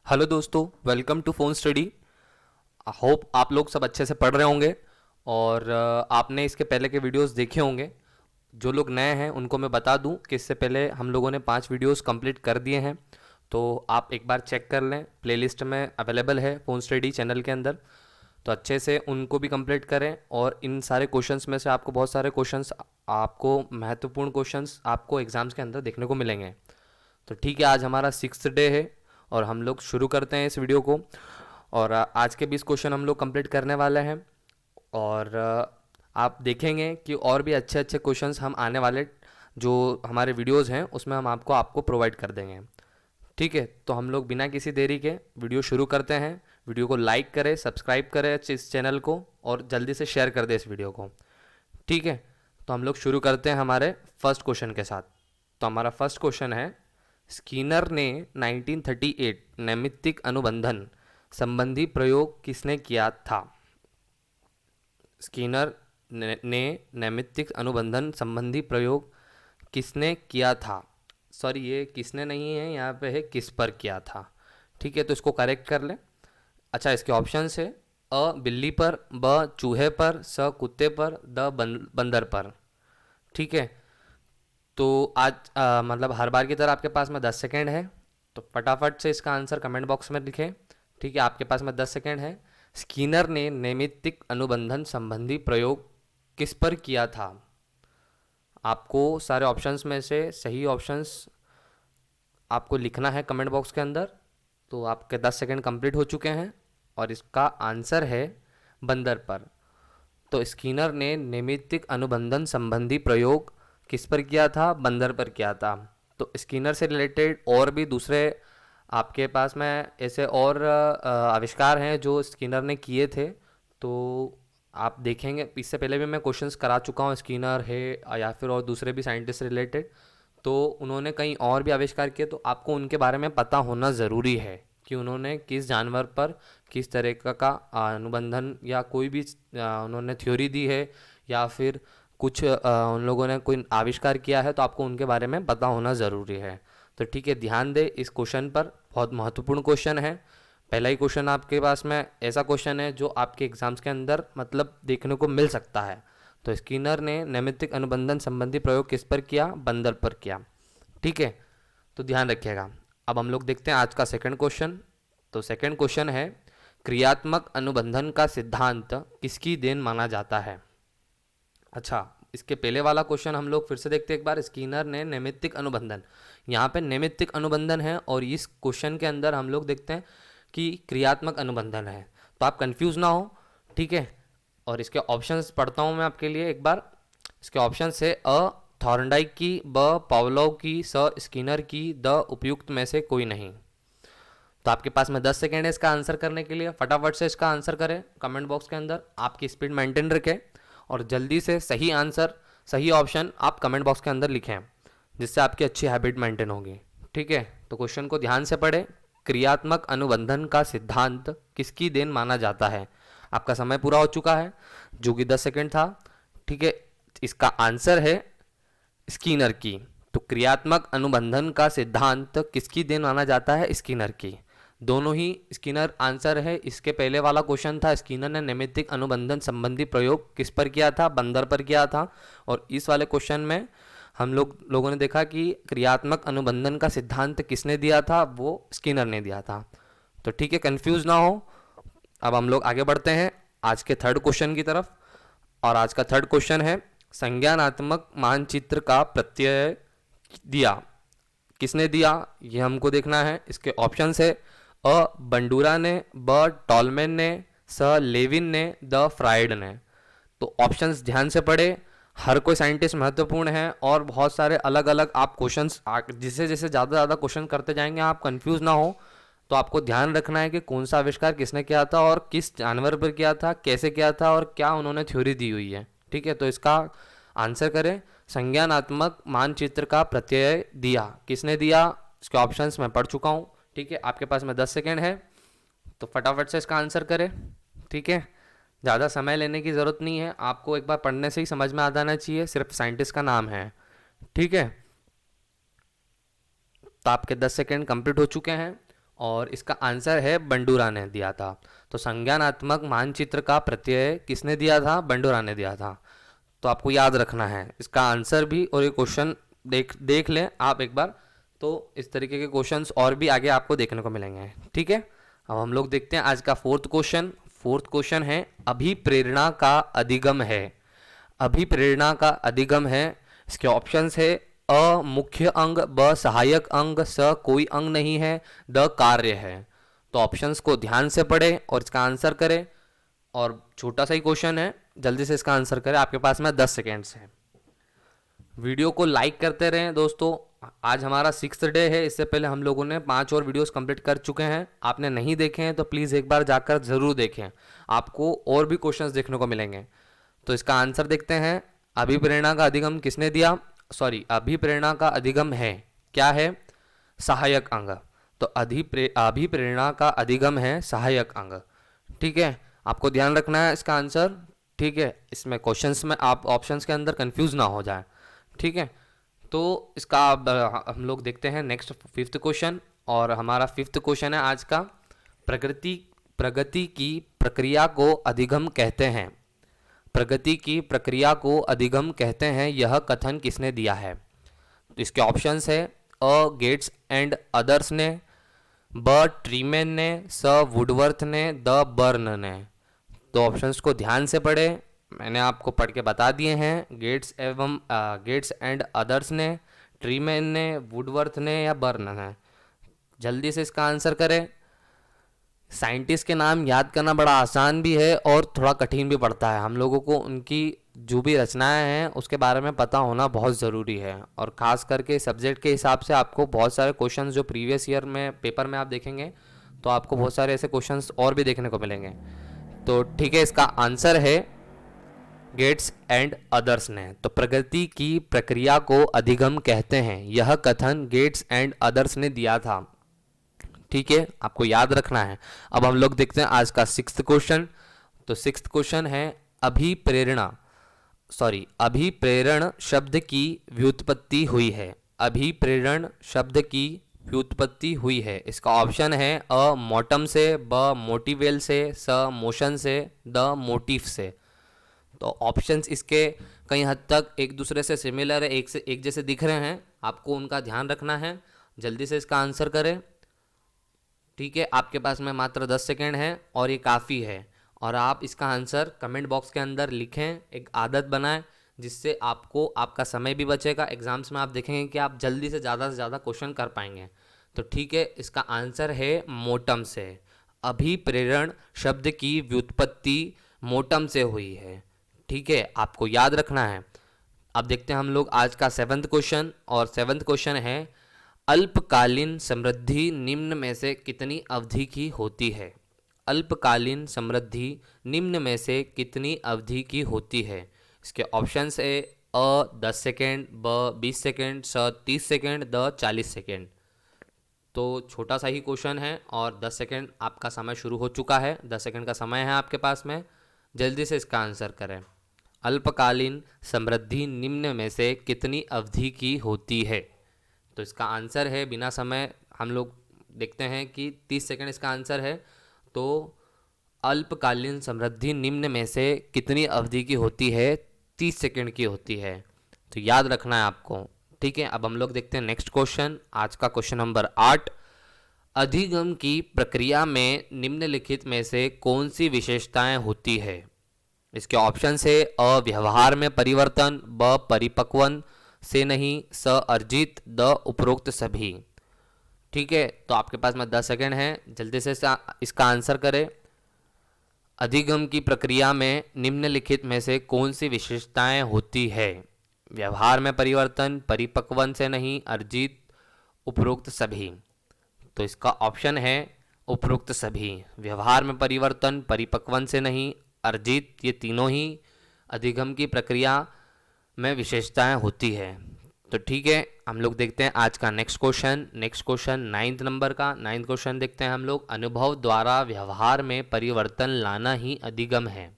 Hello दोस्तों, welcome to phone study. Hope आप लोग सब अच्छे से पढ़ रहे होंगे और आपने इसके पहले के वीडियोस देखे होंगे। जो लोग नए हैं उनको मैं बता दूं कि इससे पहले हम लोगों ने 5 वीडियोस कंप्लीट कर दिए हैं, तो आप एक बार चेक कर लें। प्लेलिस्ट में अवेलेबल है फ़ोन स्टडी चैनल के अंदर, तो अच्छे से उनको भी कंप्लीट करें। और इन सारे क्वेश्चंस में से आपको बहुत सारे क्वेश्चंस, आपको महत्वपूर्ण क्वेश्चंस आपको एग्ज़ाम्स के अंदर देखने को मिलेंगे। तो ठीक है, आज हमारा 6th डे है और हम लोग शुरू करते हैं इस वीडियो को। और आज के 20 क्वेश्चन हम लोग कंप्लीट करने वाले हैं। और आप देखेंगे कि और भी अच्छे अच्छे क्वेश्चंस हम आने वाले जो हमारे वीडियोस हैं उसमें हम आपको प्रोवाइड कर देंगे। ठीक है, तो हम लोग बिना किसी देरी के वीडियो शुरू करते हैं। वीडियो को लाइक करें, सब्सक्राइब करें इस चैनल को और जल्दी से शेयर कर दें इस वीडियो को। ठीक है, तो हम लोग शुरू करते हैं हमारे फर्स्ट क्वेश्चन के साथ। तो हमारा फर्स्ट क्वेश्चन है, स्कीनर ने 1938 नैमित्तिक अनुबंधन संबंधी प्रयोग किसने किया था? स्कीनर ने नैमित्तिक अनुबंधन संबंधी प्रयोग किसने किया था? सॉरी, ये किसने नहीं है, यहाँ पे है किस पर किया था। ठीक है, तो इसको करेक्ट कर लें। अच्छा, इसके ऑप्शन है: अ बिल्ली पर, ब चूहे पर, स कुत्ते पर, द बंदर पर। ठीक है, तो आज मतलब हर बार की तरह आपके पास में 10 सेकेंड है, तो फटाफट से इसका आंसर कमेंट बॉक्स में लिखें। ठीक है, आपके पास में 10 सेकेंड है। स्कीनर ने नैमित्तिक अनुबंधन संबंधी प्रयोग किस पर किया था? आपको सारे ऑप्शंस में से सही ऑप्शंस आपको लिखना है कमेंट बॉक्स के अंदर। तो आपके 10 सेकेंड कंप्लीट हो चुके हैं और इसका आंसर है बंदर पर। तो स्कीनर ने नैमित्तिक अनुबंधन संबंधी प्रयोग किस पर किया था? बंदर पर किया था। तो स्कीनर से रिलेटेड और भी दूसरे आपके पास में ऐसे और आविष्कार हैं जो स्कीनर ने किए थे। तो आप देखेंगे, इससे पहले भी मैं क्वेश्चंस करा चुका हूँ, स्कीनर है या फिर और दूसरे भी साइंटिस्ट से रिलेटेड। तो उन्होंने कई और भी आविष्कार किए, तो आपको उनके बारे में पता होना ज़रूरी है कि उन्होंने किस जानवर पर किस तरह का अनुबंधन या कोई भी उन्होंने थ्योरी दी है या फिर कुछ उन लोगों ने कोई आविष्कार किया है, तो आपको उनके बारे में पता होना ज़रूरी है। तो ठीक है, ध्यान दें इस क्वेश्चन पर, बहुत महत्वपूर्ण क्वेश्चन है। पहला ही क्वेश्चन आपके पास में ऐसा क्वेश्चन है जो आपके एग्जाम्स के अंदर मतलब देखने को मिल सकता है। तो स्कीनर ने नैमित्तिक अनुबंधन संबंधी प्रयोग किस पर किया? बंदर पर किया। ठीक है, तो ध्यान रखिएगा। अब हम लोग देखते हैं आज का सेकंड क्वेश्चन। तो सेकंड क्वेश्चन है, क्रियात्मक अनुबंधन का सिद्धांत किसकी देन माना जाता है? अच्छा, इसके पहले वाला क्वेश्चन हम लोग फिर से देखते हैं एक बार। स्कीनर ने नैमित्तिक अनुबंधन, यहाँ पे नैमित्तिक अनुबंधन है और इस क्वेश्चन के अंदर हम लोग देखते हैं कि क्रियात्मक अनुबंधन है, तो आप कंफ्यूज ना हो। ठीक है, और इसके ऑप्शंस पढ़ता हूँ मैं आपके लिए एक बार। इसके ऑप्शन है: अ थॉर्नडाइक की, ब पावलोव की, स स्कीनर की, द उपयुक्त में से कोई नहीं। तो आपके पास में 10 सेकेंड है इसका आंसर करने के लिए। फटाफट से इसका आंसर करें कमेंट बॉक्स के अंदर। आपकी स्पीड मेंटेन रखें और जल्दी से सही आंसर, सही ऑप्शन आप कमेंट बॉक्स के अंदर लिखें, जिससे आपकी अच्छी हैबिट मेंटेन होगी। ठीक है, तो क्वेश्चन को ध्यान से पढ़ें। क्रियात्मक अनुबंधन का सिद्धांत किसकी देन माना जाता है? आपका समय पूरा हो चुका है, जो कि 10 सेकेंड था। ठीक है, इसका आंसर है स्कीनर की। तो क्रियात्मक अनुबंधन का सिद्धांत किसकी देन माना जाता है? स्कीनर की। दोनों ही स्कीनर आंसर है। इसके पहले वाला क्वेश्चन था, स्कीनर ने नैमित्तिक अनुबंधन संबंधी प्रयोग किस पर किया था? बंदर पर किया था। और इस वाले क्वेश्चन में हम लोगों ने देखा कि क्रियात्मक अनुबंधन का सिद्धांत किसने दिया था? वो स्कीनर ने दिया था। तो ठीक है, कंफ्यूज ना हो। अब हम लोग आगे बढ़ते हैं आज के थर्ड क्वेश्चन की तरफ। और आज का थर्ड क्वेश्चन है, संज्ञानात्मक मानचित्र का प्रत्यय दिया किसने दिया? ये हमको देखना है। इसके ऑप्शन है: अ बंडूरा ने, ब टॉलमेन ने, स लेविन ने, द फ्राइड ने। तो ऑप्शंस ध्यान से पढ़े। हर कोई साइंटिस्ट महत्वपूर्ण है और बहुत सारे अलग अलग आप क्वेश्चंस, जिसे जैसे ज़्यादा ज़्यादा क्वेश्चन करते जाएंगे आप कंफ्यूज ना हो। तो आपको ध्यान रखना है कि कौन सा आविष्कार किसने किया था और किस जानवर पर किया था, कैसे किया था और क्या उन्होंने थ्योरी दी हुई है। ठीक है, तो इसका आंसर करें। संज्ञानात्मक मानचित्र का प्रत्यय दिया किसने दिया? इसके ऑप्शंस मैं पढ़ चुका हूँ। ठीक है, आपके पास में 10 सेकेंड है, तो फटाफट से इसका आंसर करें। ठीक है, ज़्यादा समय लेने की ज़रूरत नहीं है, आपको एक बार पढ़ने से ही समझ में आ जाना चाहिए, सिर्फ साइंटिस्ट का नाम है। ठीक है, तो आपके 10 सेकेंड कंप्लीट हो चुके हैं और इसका आंसर है बंडूरा ने दिया था। तो संज्ञानात्मक मानचित्र का प्रत्यय किसने दिया था? बंडूरा ने दिया था। तो आपको याद रखना है इसका आंसर भी, और ये क्वेश्चन देख देख लें आप एक बार। तो इस तरीके के क्वेश्चंस और भी आगे आपको देखने को मिलेंगे। ठीक है, अब हम लोग देखते हैं आज का फोर्थ क्वेश्चन। फोर्थ क्वेश्चन है अभिप्रेरणा का अधिगम है। अभिप्रेरणा का अधिगम है, इसके ऑप्शंस है अ मुख्य अंग, ब सहायक अंग, स कोई अंग नहीं है, द कार्य है। तो ऑप्शंस को ध्यान से पढ़ें और इसका आंसर करें। और छोटा सा ही क्वेश्चन है, जल्दी से इसका आंसर करें, आपके पास में 10 सेकेंड्स है। वीडियो को लाइक करते रहें दोस्तों। आज हमारा 6th डे है, इससे पहले हम लोगों ने 5 और वीडियोस कंप्लीट कर चुके हैं। आपने नहीं देखे हैं तो प्लीज़ एक बार जाकर ज़रूर देखें, आपको और भी क्वेश्चंस देखने को मिलेंगे। तो इसका आंसर देखते हैं। अभिप्रेरणा का अधिगम किसने दिया? अभिप्रेरणा का अधिगम है, क्या है? सहायक अंग। तो अभिप्रेरणा का अधिगम है सहायक अंग। ठीक है, आपको ध्यान रखना है इसका आंसर। ठीक है, इसमें क्वेश्चंस में आप ऑप्शंस के अंदर कंफ्यूज ना हो जाए। ठीक है, तो इसका हम लोग देखते हैं नेक्स्ट 5th क्वेश्चन। और हमारा 5th क्वेश्चन है आज का, प्रगति की प्रक्रिया को अधिगम कहते हैं। प्रगति की प्रक्रिया को अधिगम कहते हैं, यह कथन किसने दिया है? तो इसके ऑप्शंस है अ गेट्स एंड अदर्स ने, ब ट्रीमैन ने, स वुडवर्थ ने, द बर्न ने। तो ऑप्शंस को ध्यान से पढ़े, मैंने आपको पढ़ के बता दिए हैं। गेट्स एंड अदर्स ने, ट्रीमैन ने, वुडवर्थ ने या बर्न ने। जल्दी से इसका आंसर करें। साइंटिस्ट के नाम याद करना बड़ा आसान भी है और थोड़ा कठिन भी पड़ता है। हम लोगों को उनकी जो भी रचनाएं हैं उसके बारे में पता होना बहुत ज़रूरी है, और ख़ास करके सब्जेक्ट के हिसाब से आपको बहुत सारे क्वेश्चंस जो प्रीवियस ईयर में पेपर में आप देखेंगे तो आपको बहुत सारे ऐसे क्वेश्चंस और भी देखने को मिलेंगे। तो ठीक है, इसका आंसर है गेट्स एंड अदर्स ने। तो प्रगति की प्रक्रिया को अधिगम कहते हैं, यह कथन गेट्स एंड अदर्स ने दिया था। ठीक है, आपको याद रखना है। अब हम लोग देखते हैं आज का 6th क्वेश्चन। तो 6th क्वेश्चन है अभिप्रेरण शब्द की व्युत्पत्ति हुई है। अभिप्रेरण शब्द की व्युत्पत्ति हुई है। इसका ऑप्शन है अ मोटम से, ब मोटिवेल से, स मोशन से, द मोटिव से। तो ऑप्शंस इसके कई हद तक एक दूसरे से सिमिलर है, एक से एक जैसे दिख रहे हैं, आपको उनका ध्यान रखना है। जल्दी से इसका आंसर करें। ठीक है, आपके पास में मात्र 10 सेकेंड है और ये काफ़ी है। और आप इसका आंसर कमेंट बॉक्स के अंदर लिखें, एक आदत बनाएं जिससे आपको आपका समय भी बचेगा। एग्जाम्स में आप देखेंगे कि आप जल्दी से ज़्यादा क्वेश्चन कर पाएंगे। तो ठीक है, इसका आंसर है मोटम से। अभिप्रेरण शब्द की व्युत्पत्ति मोटम से हुई है। ठीक है, आपको याद रखना है। अब देखते हैं हम लोग आज का 7th क्वेश्चन। और 7th क्वेश्चन है अल्पकालीन समृद्धि निम्न में से कितनी अवधि की होती है? अल्पकालीन समृद्धि निम्न में से कितनी अवधि की होती है? इसके ऑप्शंस है अ 10 सेकेंड, ब 20 सेकेंड, स 30 सेकेंड, द 40 सेकेंड। तो छोटा सा ही क्वेश्चन है और 10 सेकेंड आपका समय शुरू हो चुका है। 10 सेकेंड का समय है आपके पास में, जल्दी से इसका आंसर करें। अल्पकालीन समृद्धि निम्न में से कितनी अवधि की होती है? तो इसका आंसर है, बिना समय हम लोग देखते हैं कि 30 सेकेंड इसका आंसर है। तो अल्पकालीन समृद्धि निम्न में से कितनी अवधि की होती है? 30 सेकेंड की होती है। तो याद रखना है आपको। ठीक है, अब हम लोग देखते हैं नेक्स्ट क्वेश्चन। आज का क्वेश्चन नंबर 8, अधिगम की प्रक्रिया में निम्नलिखित में से कौन सी विशेषताएं होती है? इसके ऑप्शन है अ व्यवहार में परिवर्तन, ब परिपक्वन से नहीं, स अर्जित, द उपरोक्त सभी। ठीक है, तो आपके पास में 10 सेकेंड है, जल्दी से इसका आंसर करें। अधिगम की प्रक्रिया में निम्नलिखित में से कौन सी विशेषताएं होती है? व्यवहार में परिवर्तन, परिपक्वन से नहीं, अर्जित, उपरोक्त सभी। तो इसका ऑप्शन है उपरोक्त सभी। व्यवहार में परिवर्तन, परिपक्वन से नहीं, अर्जित, ये तीनों ही अधिगम की प्रक्रिया में विशेषताएं होती है। तो ठीक है, हम लोग देखते हैं आज का next question. Next question 9th number का 9th क्वेश्चन देखते हैं हम लोग। अनुभव द्वारा व्यवहार में परिवर्तन लाना ही अधिगम है।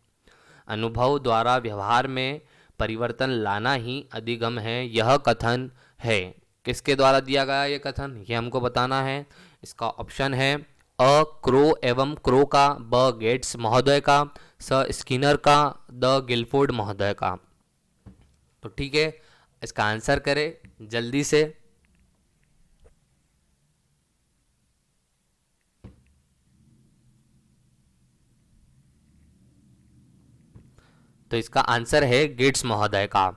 अनुभव द्वारा व्यवहार में परिवर्तन लाना ही अधिगम है, यह कथन है। किसके द्वारा दिया गया ये कथन, ये हमको बताना है। इसका ऑप्शन है अ क्रो एवं क्रो का, ब गेट्स महोदय का, स स्किनर का, द गिलफोर्ड महोदय का। तो ठीक है, इसका आंसर करें जल्दी से। तो इसका आंसर है गेट्स महोदय का।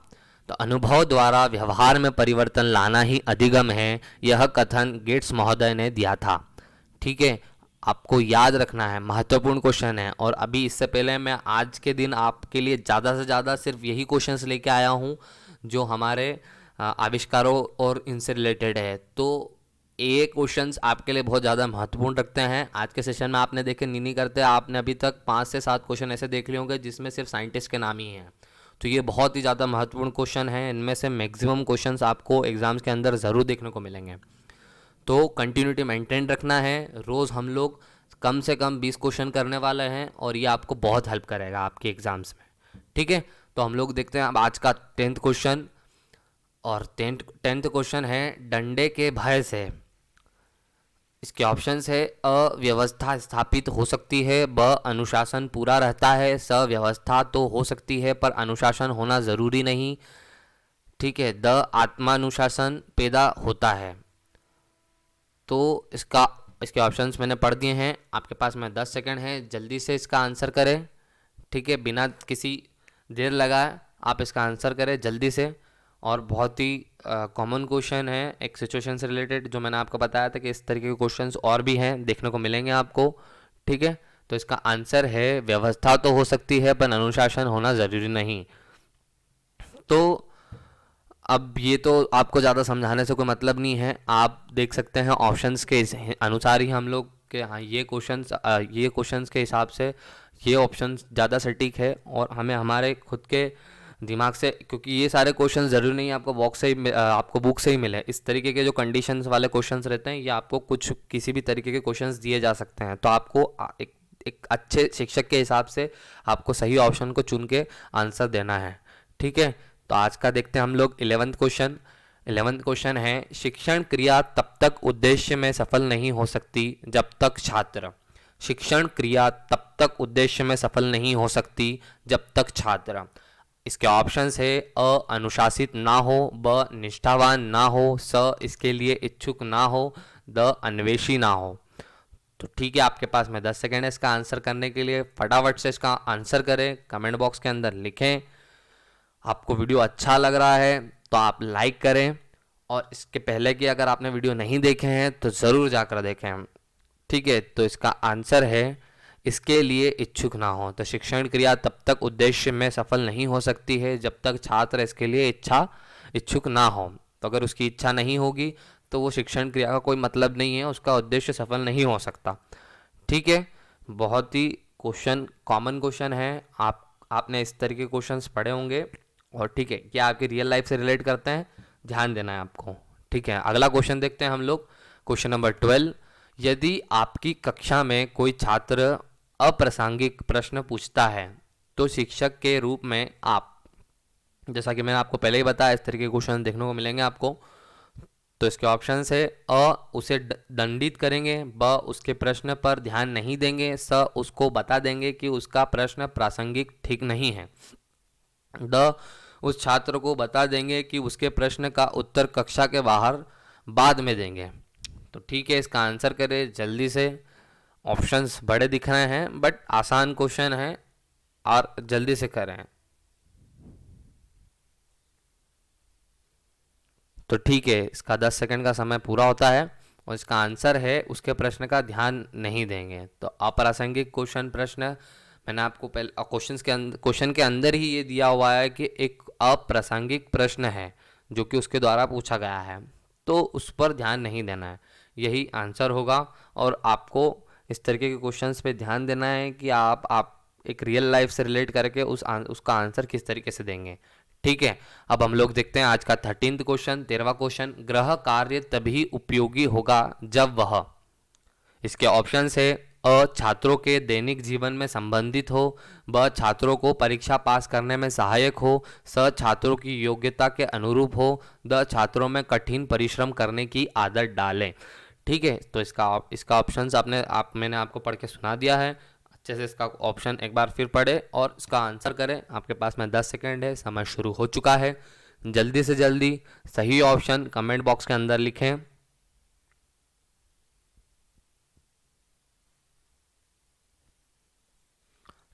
तो अनुभव द्वारा व्यवहार में परिवर्तन लाना ही अधिगम है, यह कथन गेट्स महोदय ने दिया था। ठीक है, आपको याद रखना है, महत्वपूर्ण क्वेश्चन है। और अभी इससे पहले मैं आज के दिन आपके लिए ज़्यादा से ज़्यादा सिर्फ यही क्वेश्चंस लेके आया हूँ जो हमारे आविष्कारों और इनसे रिलेटेड है। तो ये क्वेश्चंस आपके लिए बहुत ज़्यादा महत्वपूर्ण रखते हैं। आज के सेशन में आपने देखे नहीं करते, आपने अभी तक 5 से 7 क्वेश्चन ऐसे देख लिए होंगे जिसमें सिर्फ साइंटिस्ट के नाम ही हैं। तो ये बहुत ही ज़्यादा महत्वपूर्ण क्वेश्चन है, इनमें से मैक्सिमम क्वेश्चंस आपको एग्जाम्स के अंदर ज़रूर देखने को मिलेंगे। तो कंटिन्यूटी मेंटेन रखना है, रोज़ हम लोग कम से कम 20 क्वेश्चन करने वाले हैं और ये आपको बहुत हेल्प करेगा आपके एग्ज़ाम्स में। ठीक है, तो हम लोग देखते हैं अब आज का 10th क्वेश्चन। और 10th क्वेश्चन है डंडे के भय से। इसके ऑप्शंस है अ व्यवस्था स्थापित हो सकती है, ब अनुशासन पूरा रहता है, स व्यवस्था तो हो सकती है पर अनुशासन होना ज़रूरी नहीं, ठीक है, द आत्मानुशासन पैदा होता है। तो इसके ऑप्शंस मैंने पढ़ दिए हैं, आपके पास में 10 सेकंड है, जल्दी से इसका आंसर करें। ठीक है, बिना किसी देर लगाए आप इसका आंसर करें जल्दी से। और बहुत ही कॉमन क्वेश्चन है, एक सिचुएशन से रिलेटेड, जो मैंने आपको बताया था कि इस तरीके के क्वेश्चंस और भी हैं, देखने को मिलेंगे आपको। ठीक है, तो इसका आंसर है व्यवस्था तो हो सकती है पर अनुशासन होना ज़रूरी नहीं। तो अब ये तो आपको ज़्यादा समझाने से कोई मतलब नहीं है, आप देख सकते हैं ऑप्शंस के अनुसार ही हम लोग के, हाँ ये क्वेश्चंस के हिसाब से ये ऑप्शन ज़्यादा सटीक है। और हमें हमारे खुद के दिमाग से, क्योंकि ये सारे क्वेश्चन ज़रूरी नहीं है आपको आपको बुक से ही मिले, इस तरीके के जो कंडीशंस वाले क्वेश्चंस रहते हैं ये आपको कुछ किसी भी तरीके के क्वेश्चंस दिए जा सकते हैं। तो आपको एक अच्छे शिक्षक के हिसाब से आपको सही ऑप्शन को चुन के आंसर देना है। ठीक है, तो आज का देखते हैं हम लोग 11th क्वेश्चन। 11th क्वेश्चन है शिक्षण क्रिया तब तक उद्देश्य में सफल नहीं हो सकती जब तक छात्र, शिक्षण क्रिया तब तक उद्देश्य में सफल नहीं हो सकती जब तक छात्र। इसके ऑप्शंस है अ अनुशासित ना हो, ब निष्ठावान ना हो, स इसके लिए इच्छुक ना हो, द अन्वेषी ना हो। तो ठीक है, आपके पास में 10 सेकेंड है इसका आंसर करने के लिए, फटाफट से इसका आंसर करें, कमेंट बॉक्स के अंदर लिखें। आपको वीडियो अच्छा लग रहा है तो आप लाइक करें, और इसके पहले कि अगर आपने वीडियो नहीं देखे हैं तो ज़रूर जाकर देखें। ठीक है, तो इसका आंसर है इसके लिए इच्छुक ना हो। तो शिक्षण क्रिया तब तक उद्देश्य में सफल नहीं हो सकती है जब तक छात्र इसके लिए इच्छुक ना हो। तो अगर उसकी इच्छा नहीं होगी तो वो शिक्षण क्रिया का कोई मतलब नहीं है, उसका उद्देश्य सफल नहीं हो सकता। ठीक है, बहुत ही कॉमन क्वेश्चन है, आपने इस तरह के क्वेश्चंस पढ़े होंगे। और ठीक है, क्या आपकी रियल लाइफ से रिलेट करते हैं, ध्यान देना है आपको। ठीक है, अगला क्वेश्चन देखते हैं हम लोग, क्वेश्चन नंबर 12। यदि आपकी कक्षा में कोई छात्र अप्रासंगिक प्रश्न पूछता है तो शिक्षक के रूप में आप, जैसा कि मैंने आपको पहले ही बताया, इस तरीके के क्वेश्चन देखने को मिलेंगे आपको। तो इसके ऑप्शंस है अ उसे दंडित करेंगे, ब उसके प्रश्न पर ध्यान नहीं देंगे, स उसको बता देंगे कि उसका प्रश्न प्रासंगिक ठीक नहीं है, द उस छात्र को बता देंगे कि उसके प्रश्न का उत्तर कक्षा के बाहर बाद में देंगे। तो ठीक है, इसका आंसर करें जल्दी से। ऑप्शंस बड़े दिख रहे हैं बट आसान क्वेश्चन है, और जल्दी से करें। तो ठीक है, इसका 10 सेकंड का समय पूरा होता है, और इसका आंसर है उसके प्रश्न का ध्यान नहीं देंगे। तो अप्रासंगिक प्रश्न मैंने आपको पहले क्वेश्चन के अंदर ही ये दिया हुआ है कि एक अप्रासंगिक प्रश्न है जो कि उसके द्वारा पूछा गया है, तो उस पर ध्यान नहीं देना है, यही आंसर होगा। और आपको इस तरीके के क्वेश्चंस पे ध्यान देना है कि आप एक रियल लाइफ से रिलेट करके उसका आंसर किस तरीके से देंगे। ठीक है, अब हम लोग देखते हैं आज का 13th क्वेश्चन, 13वां क्वेश्चन। ग्रह कार्य तभी उपयोगी होगा जब वह, इसके ऑप्शंस है अ छात्रों के दैनिक जीवन में संबंधित हो, ब छात्रों को परीक्षा पास करने में सहायक हो, स छात्रों की योग्यता के अनुरूप हो, द छात्रों में कठिन परिश्रम करने की आदत डालें। ठीक है, तो इसका ऑप्शंस मैंने आपको पढ़ के सुना दिया है। अच्छे से इसका ऑप्शन एक बार फिर पढ़े और इसका आंसर करें। आपके पास में 10 सेकेंड है, समय शुरू हो चुका है। जल्दी से जल्दी सही ऑप्शन कमेंट बॉक्स के अंदर लिखें।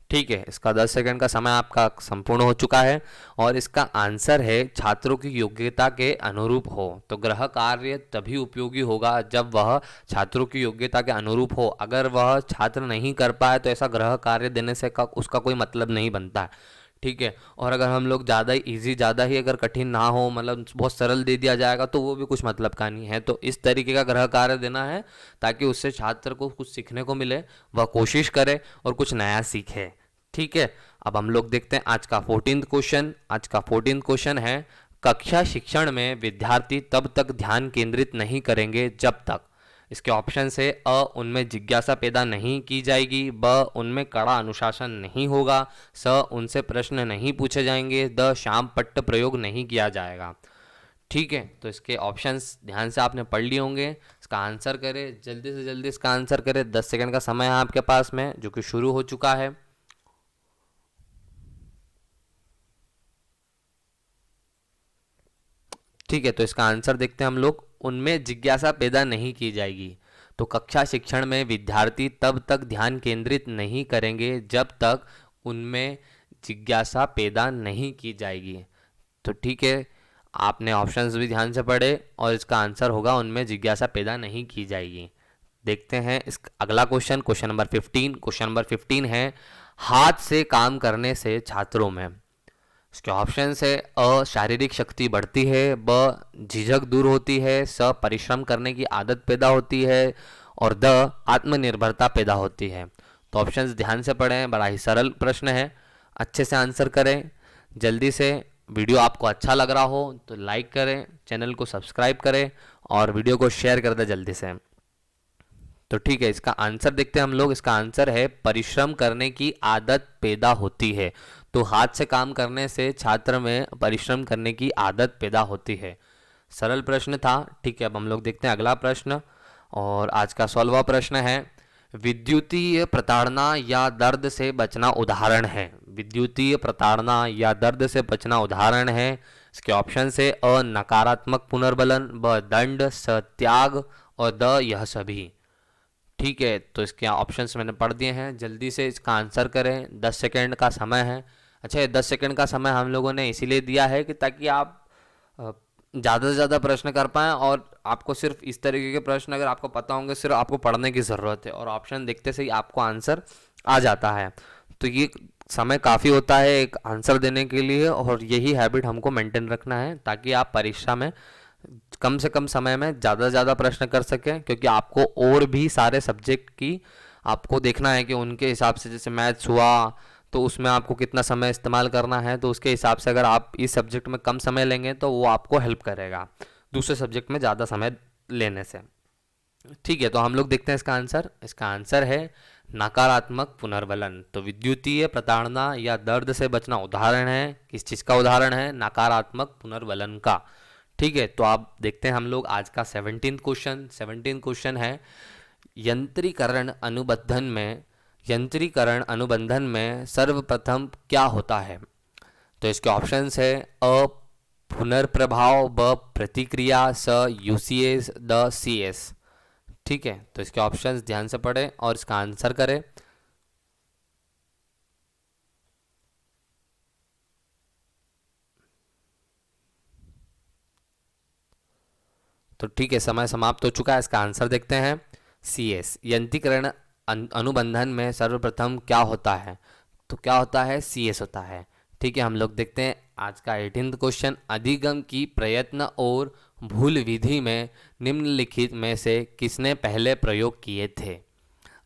ठीक है, इसका 10 सेकंड का समय आपका संपूर्ण हो चुका है और इसका आंसर है छात्रों की योग्यता के अनुरूप हो। तो गृह कार्य तभी उपयोगी होगा जब वह छात्रों की योग्यता के अनुरूप हो। अगर वह छात्र नहीं कर पाए तो ऐसा गृह कार्य देने से उसका कोई मतलब नहीं बनता है। ठीक है, और अगर हम लोग ज़्यादा ही ईजी, ज़्यादा ही अगर कठिन ना हो, मतलब बहुत सरल दे दिया जाएगा तो वो भी कुछ मतलब का नहीं है। तो इस तरीके का गृह कार्य देना है ताकि उससे छात्र को कुछ सीखने को मिले, वह कोशिश करे और कुछ नया सीखे। ठीक है, अब हम लोग देखते हैं आज का 14th क्वेश्चन। आज का 14th क्वेश्चन है, कक्षा शिक्षण में विद्यार्थी तब तक ध्यान केंद्रित नहीं करेंगे जब तक। इसके ऑप्शन से अ उनमें जिज्ञासा पैदा नहीं की जाएगी, ब उनमें कड़ा अनुशासन नहीं होगा, स उनसे प्रश्न नहीं पूछे जाएंगे, द शाम पट्ट प्रयोग नहीं किया जाएगा। ठीक है, तो इसके ऑप्शंस ध्यान से आपने पढ़ लिए होंगे। इसका आंसर करें, जल्दी से जल्दी इसका आंसर करें। 10 सेकंड का समय है आपके पास में, जो कि शुरू हो चुका है। ठीक है, तो इसका आंसर देखते हैं हम लोग। उनमें जिज्ञासा पैदा नहीं की जाएगी। तो कक्षा शिक्षण में विद्यार्थी तब तक ध्यान केंद्रित नहीं करेंगे जब तक उनमें जिज्ञासा पैदा नहीं की जाएगी। तो ठीक है, आपने ऑप्शंस भी ध्यान से पढ़े और इसका आंसर होगा उनमें जिज्ञासा पैदा नहीं की जाएगी। देखते हैं इस अगला question, question number 15। Question number 15 है, हाथ से काम करने से छात्रों में। इसके ऑप्शन है, अ शारीरिक शक्ति बढ़ती है, ब झिझक दूर होती है, स परिश्रम करने की आदत पैदा होती है और द आत्मनिर्भरता पैदा होती है। तो ऑप्शंस ध्यान से पढ़ें, बड़ा ही सरल प्रश्न है, अच्छे से आंसर करें जल्दी से। वीडियो आपको अच्छा लग रहा हो तो लाइक करें, चैनल को सब्सक्राइब करें और वीडियो को शेयर कर दें जल्दी से। तो ठीक है, इसका आंसर देखते हैं हम लोग। इसका आंसर है परिश्रम करने की आदत पैदा होती है। तो हाथ से काम करने से छात्र में परिश्रम करने की आदत पैदा होती है। सरल प्रश्न था। ठीक है, अब हम लोग देखते हैं अगला प्रश्न और आज का 16वां प्रश्न है, विद्युतीय प्रताड़ना या दर्द से बचना उदाहरण है। विद्युतीय प्रताड़ना या दर्द से बचना उदाहरण है। इसके ऑप्शन से अ नकारात्मक पुनर्बलन, ब दंड, स त्याग और द यह सभी। ठीक है, तो इसके ऑप्शंस मैंने पढ़ दिए हैं, जल्दी से इसका आंसर करें। 10 सेकंड का समय है। अच्छा, ये 10 सेकंड का समय हम लोगों ने इसीलिए दिया है कि ताकि आप ज़्यादा से ज़्यादा प्रश्न कर पाएँ और आपको सिर्फ इस तरीके के प्रश्न अगर आपको पता होंगे, सिर्फ आपको पढ़ने की ज़रूरत है और ऑप्शन देखते से ही आपको आंसर आ जाता है। तो ये समय काफ़ी होता है एक आंसर देने के लिए और यही हैबिट हमको मेंटेन रखना है ताकि आप परीक्षा में कम से कम समय में ज़्यादा से ज़्यादा प्रश्न कर सकें। क्योंकि आपको और भी सारे सब्जेक्ट की आपको देखना है कि उनके हिसाब से, जैसे मैथ्स हुआ तो उसमें आपको कितना समय इस्तेमाल करना है, तो उसके हिसाब से अगर आप इस सब्जेक्ट में कम समय लेंगे तो वो आपको हेल्प करेगा दूसरे सब्जेक्ट में ज़्यादा समय लेने से। ठीक है, तो हम लोग देखते हैं इसका आंसर। इसका आंसर है नकारात्मक पुनर्बलन। तो विद्युतीय प्रताड़ना या दर्द से बचना उदाहरण है, किस चीज़ का उदाहरण है? नकारात्मक पुनर्बलन का। ठीक है, तो आप देखते हैं हम लोग आज का 17th क्वेश्चन। 17th क्वेश्चन है, यंत्रीकरण अनुबंधन में सर्वप्रथम क्या होता है? तो इसके ऑप्शंस है अ पुनर्प्रभाव, ब प्रतिक्रिया, स यूसीएस, द सीएस। ठीक है, तो इसके ऑप्शंस ध्यान से पढ़ें और इसका आंसर करें। तो ठीक है, समय समाप्त हो चुका है। इसका आंसर देखते हैं, सीएस। यंत्रीकरण अनुबंधन में सर्वप्रथम क्या होता है? तो क्या होता है? सीएस होता है। ठीक है, हम लोग देखते हैं आज का 18th क्वेश्चन। अधिगम की प्रयत्न और भूल विधि में निम्नलिखित में से किसने पहले प्रयोग किए थे?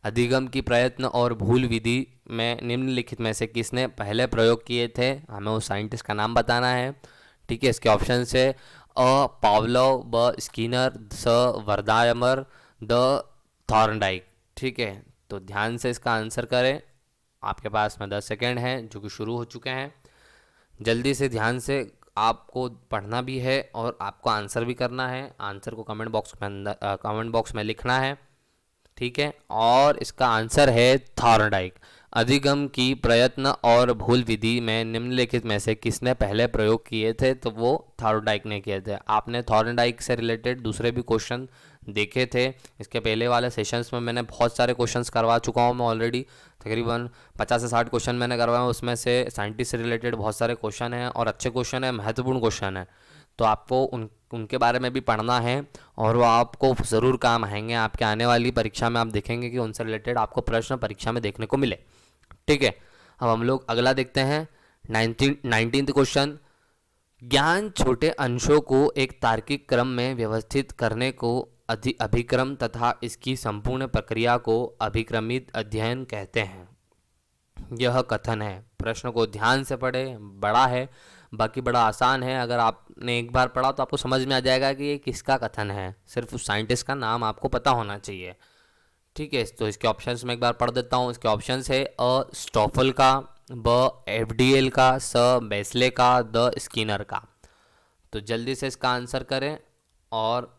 अधिगम की प्रयत्न और भूल विधि में निम्नलिखित में से किसने पहले प्रयोग किए थे? हमें उस साइंटिस्ट का नाम बताना है। ठीक है, इसके ऑप्शन से अ पावलोव, ब स्किनर, स वर्दायमर, द थॉर्नडाइक। ठीक है, तो ध्यान से इसका आंसर करें। आपके पास में 10 सेकेंड हैं जो कि शुरू हो चुके हैं। जल्दी से ध्यान से आपको पढ़ना भी है और आपको आंसर भी करना है। आंसर को कमेंट बॉक्स में लिखना है, ठीक है। और इसका आंसर है थॉर्नडाइक। अधिगम की प्रयत्न और भूल विधि में निम्नलिखित में से किसने पहले प्रयोग किए थे? तो वो थॉर्नडाइक ने किए थे। आपने थॉर्नडाइक से रिलेटेड दूसरे भी क्वेश्चन देखे थे। इसके पहले वाले सेशंस में मैंने बहुत सारे क्वेश्चंस करवा चुका हूँ मैं ऑलरेडी, तकरीबन 50 से 60 क्वेश्चन मैंने करवाए। उसमें से साइंटिस्ट से रिलेटेड बहुत सारे क्वेश्चन हैं और अच्छे क्वेश्चन हैं, महत्वपूर्ण क्वेश्चन हैं। तो आपको उनके बारे में भी पढ़ना है और वो आपको ज़रूर काम आएंगे। आपके आने वाली परीक्षा में आप देखेंगे कि उनसे रिलेटेड आपको प्रश्न परीक्षा में देखने को मिले, ठीक है। अब हम लोग अगला देखते हैं 19th क्वेश्चन। ज्ञान छोटे अंशों को एक तार्किक क्रम में व्यवस्थित करने को अभिक्रम तथा इसकी संपूर्ण प्रक्रिया को अभिक्रमित अध्ययन कहते हैं। यह कथन है, प्रश्न को ध्यान से पढ़े, बड़ा है, बाकी बड़ा आसान है। अगर आपने एक बार पढ़ा तो आपको समझ में आ जाएगा कि ये किसका कथन है। सिर्फ उस साइंटिस्ट का नाम आपको पता होना चाहिए, ठीक है। तो इसके ऑप्शंस में एक बार पढ़ देता हूँ। इसके ऑप्शंस है अ स्टॉफल का, ब एफडीएल का, स बेस्ले का, द स्किनर का। तो जल्दी से इसका आंसर करें। और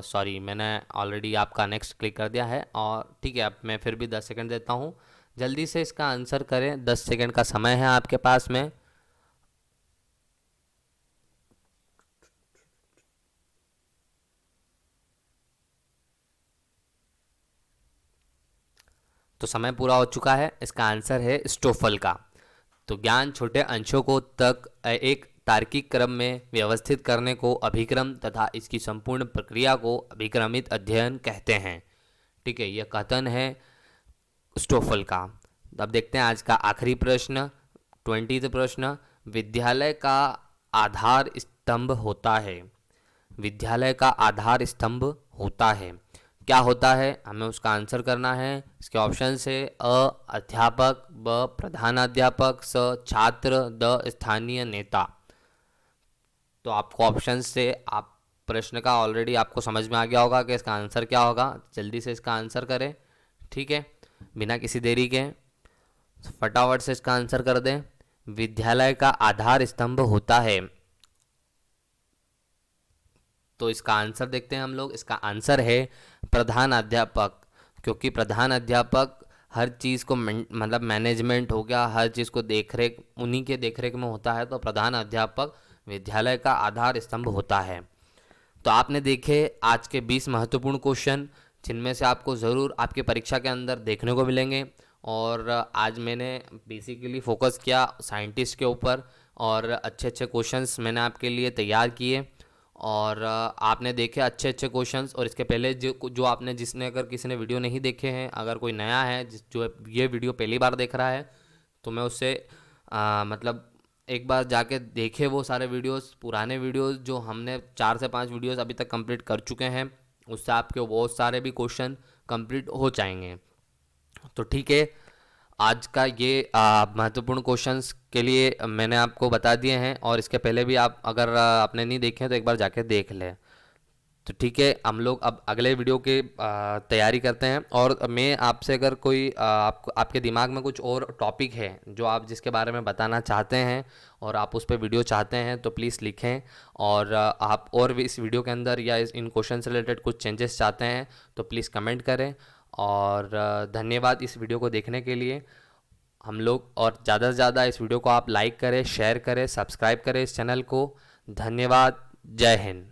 सॉरी, मैंने ऑलरेडी आपका नेक्स्ट क्लिक कर दिया है, और ठीक है, अब मैं फिर भी 10 सेकंड देता हूँ। जल्दी से इसका आंसर करें, 10 सेकंड का समय है आपके पास में। तो समय पूरा हो चुका है। इसका आंसर है स्टोफल का। तो ज्ञान छोटे अंशों को तक एक तार्किक क्रम में व्यवस्थित करने को अभिक्रम तथा इसकी संपूर्ण प्रक्रिया को अभिक्रमित अध्ययन कहते हैं, ठीक है। यह कथन है स्टोफल का। अब देखते हैं आज का आखिरी प्रश्न, 20th प्रश्न। विद्यालय का आधार स्तंभ होता है। विद्यालय का आधार स्तंभ होता है, क्या होता है? हमें उसका आंसर करना है। इसके ऑप्शन से अ अध्यापक, ब प्रधानाध्यापक, स छात्र, द स्थानीय नेता। तो आपको ऑप्शन से आप प्रश्न का ऑलरेडी आपको समझ में आ गया होगा कि इसका आंसर क्या होगा। जल्दी से इसका आंसर करें, ठीक है, बिना किसी देरी के फटाफट से इसका आंसर कर दें। विद्यालय का आधार स्तंभ होता है। तो इसका आंसर देखते हैं हम लोग। इसका आंसर है प्रधान अध्यापक, क्योंकि प्रधान अध्यापक हर चीज़ को मतलब मैनेजमेंट हो गया, हर चीज़ को देखरेख उन्हीं के देखरेख में होता है। तो प्रधान अध्यापक विद्यालय का आधार स्तंभ होता है। तो आपने देखे आज के 20 महत्वपूर्ण क्वेश्चन, जिनमें से आपको ज़रूर आपकी परीक्षा के अंदर देखने को मिलेंगे। और आज मैंने बेसिकली फोकस किया साइंटिस्ट के ऊपर, और अच्छे अच्छे क्वेश्चंस मैंने आपके लिए तैयार किए, और आपने देखे अच्छे अच्छे क्वेश्चंस। और इसके पहले जो आपने जिसने अगर किसी ने वीडियो नहीं देखे हैं, अगर कोई नया है जो ये वीडियो पहली बार देख रहा है, तो मैं उससे मतलब एक बार जाके देखे वो सारे वीडियोस, पुराने वीडियोस जो हमने 4 से 5 वीडियोस अभी तक कंप्लीट कर चुके हैं, उससे आपके बहुत सारे भी क्वेश्चन कंप्लीट हो जाएंगे। तो ठीक है, आज का ये महत्वपूर्ण क्वेश्चंस के लिए मैंने आपको बता दिए हैं, और इसके पहले भी आप अगर आपने नहीं देखे हैं तो एक बार जाके देख लें। तो ठीक है, हम लोग अब अगले वीडियो के तैयारी करते हैं। और मैं आपसे अगर कोई आपके दिमाग में कुछ और टॉपिक है जो आप जिसके बारे में बताना चाहते हैं और आप उस पर वीडियो चाहते हैं, तो प्लीज़ लिखें। और आप और भी इस वीडियो के अंदर या इन क्वेश्चन से रिलेटेड कुछ चेंजेस चाहते हैं तो प्लीज़ कमेंट करें। और धन्यवाद इस वीडियो को देखने के लिए। हम लोग और ज़्यादा से ज़्यादा इस वीडियो को आप लाइक करें, शेयर करें, सब्सक्राइब करें इस चैनल को। धन्यवाद, जय हिंद।